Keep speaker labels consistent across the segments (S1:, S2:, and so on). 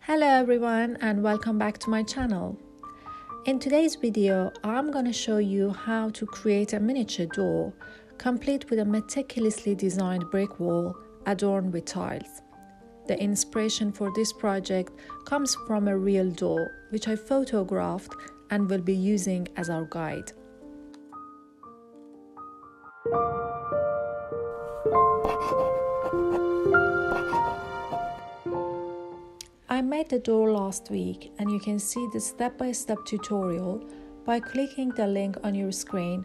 S1: Hello everyone and welcome back to my channel. In today's video, I'm going to show you how to create a miniature door complete with a meticulously designed brick wall adorned with tiles. The inspiration for this project comes from a real door which I photographed and will be using as our guide. I made the door last week and you can see the step-by-step tutorial by clicking the link on your screen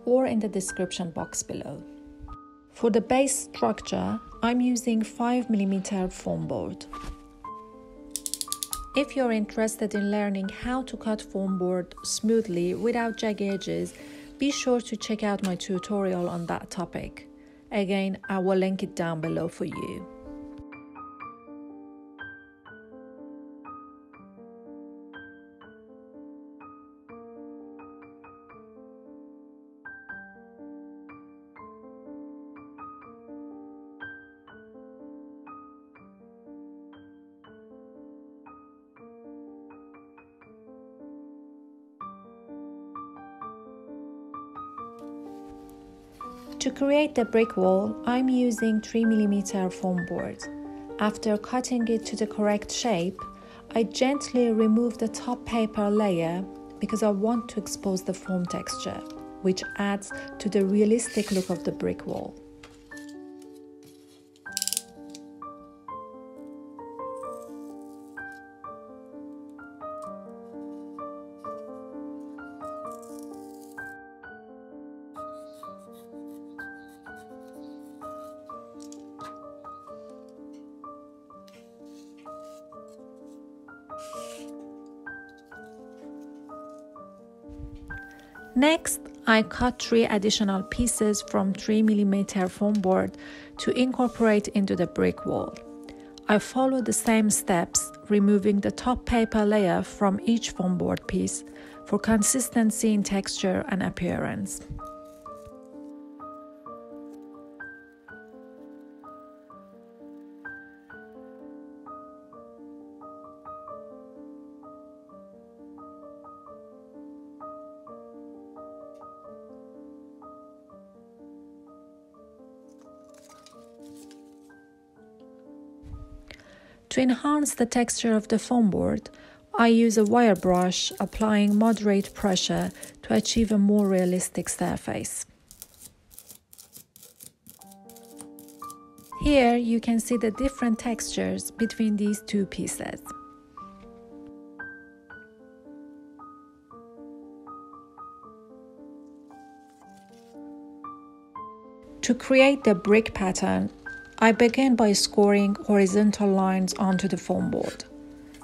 S1: or in the description box below. For the base structure, I'm using 5mm foam board. If you're interested in learning how to cut foam board smoothly without jagged edges, be sure to check out my tutorial on that topic. Again, I will link it down below for you. To create the brick wall, I'm using 3mm foam board. After cutting it to the correct shape, I gently remove the top paper layer because I want to expose the foam texture, which adds to the realistic look of the brick wall. Next, I cut 3 additional pieces from 3mm foam board to incorporate into the brick wall. I follow the same steps, removing the top paper layer from each foam board piece for consistency in texture and appearance. To enhance the texture of the foam board, I use a wire brush applying moderate pressure to achieve a more realistic surface. Here you can see the different textures between these two pieces. To create the brick pattern, I begin by scoring horizontal lines onto the foam board.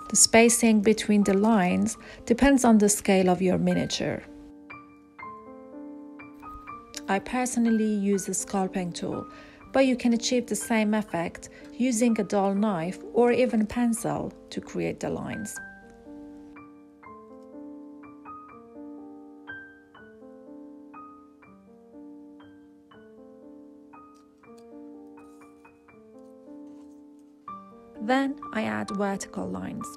S1: The spacing between the lines depends on the scale of your miniature. I personally use a sculpting tool, but you can achieve the same effect using a dull knife or even pencil to create the lines. Then I add vertical lines.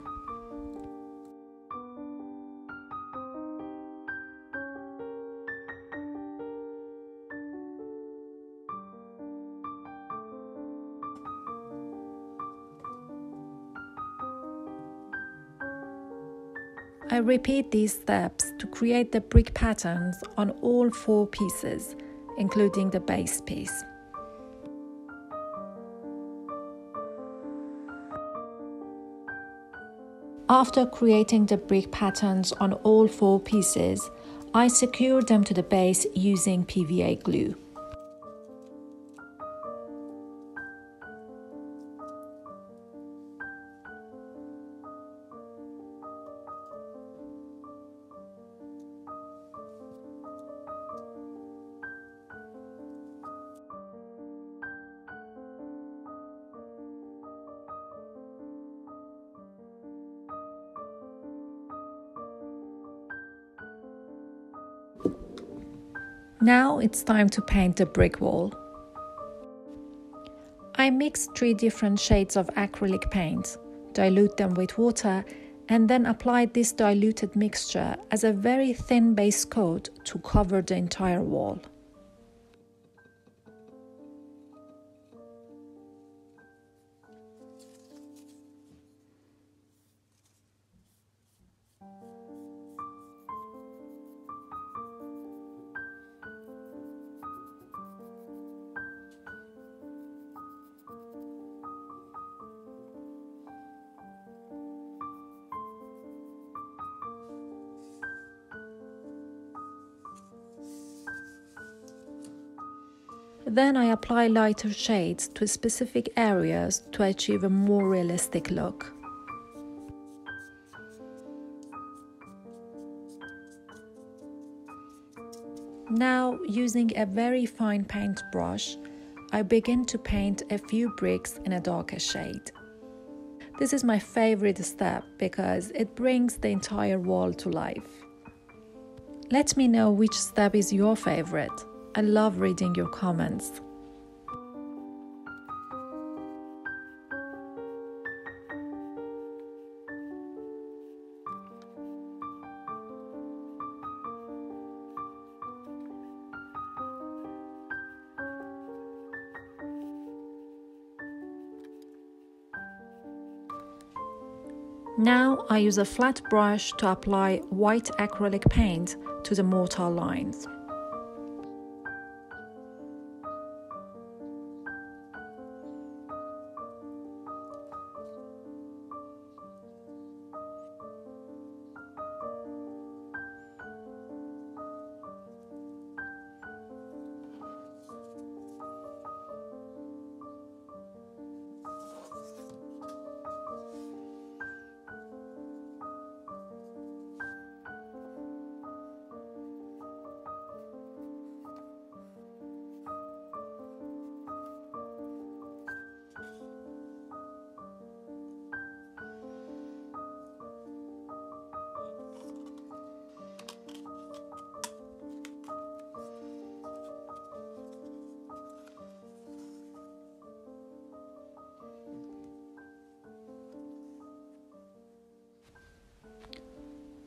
S1: I repeat these steps to create the brick patterns on all 4 pieces, including the base piece. After creating the brick patterns on all 4 pieces, I secure them to the base using PVA glue. Now it's time to paint the brick wall. I mixed 3 different shades of acrylic paint, dilute them with water, and then apply this diluted mixture as a very thin base coat to cover the entire wall. Then I apply lighter shades to specific areas to achieve a more realistic look. Now, using a very fine paintbrush, I begin to paint a few bricks in a darker shade. This is my favorite step because it brings the entire wall to life. Let me know which step is your favorite. I love reading your comments. Now I use a flat brush to apply white acrylic paint to the mortar lines.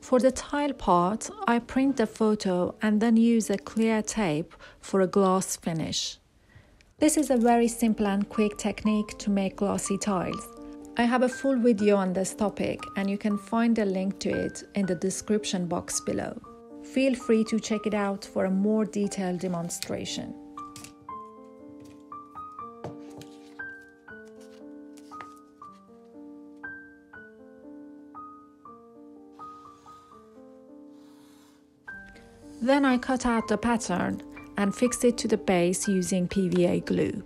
S1: For the tile part, I print the photo and then use a clear tape for a gloss finish. This is a very simple and quick technique to make glossy tiles. I have a full video on this topic and you can find a link to it in the description box below. Feel free to check it out for a more detailed demonstration. Then I cut out the pattern and fix it to the base using PVA glue.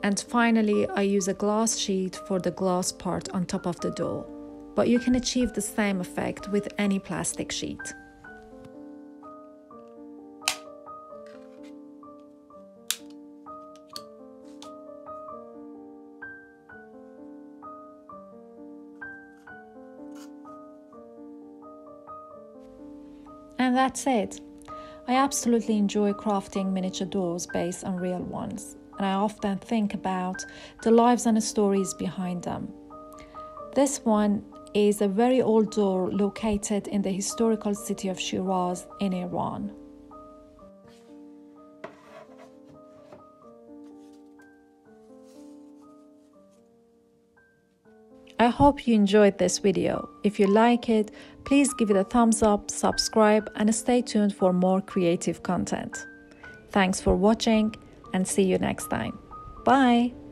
S1: And finally, I use a glass sheet for the glass part on top of the door, but you can achieve the same effect with any plastic sheet. And that's it. I absolutely enjoy crafting miniature doors based on real ones, and I often think about the lives and the stories behind them. This one is a very old door located in the historical city of Shiraz in Iran. I hope you enjoyed this video. If you like it, please give it a thumbs up, subscribe, and stay tuned for more creative content. Thanks for watching and see you next time. Bye!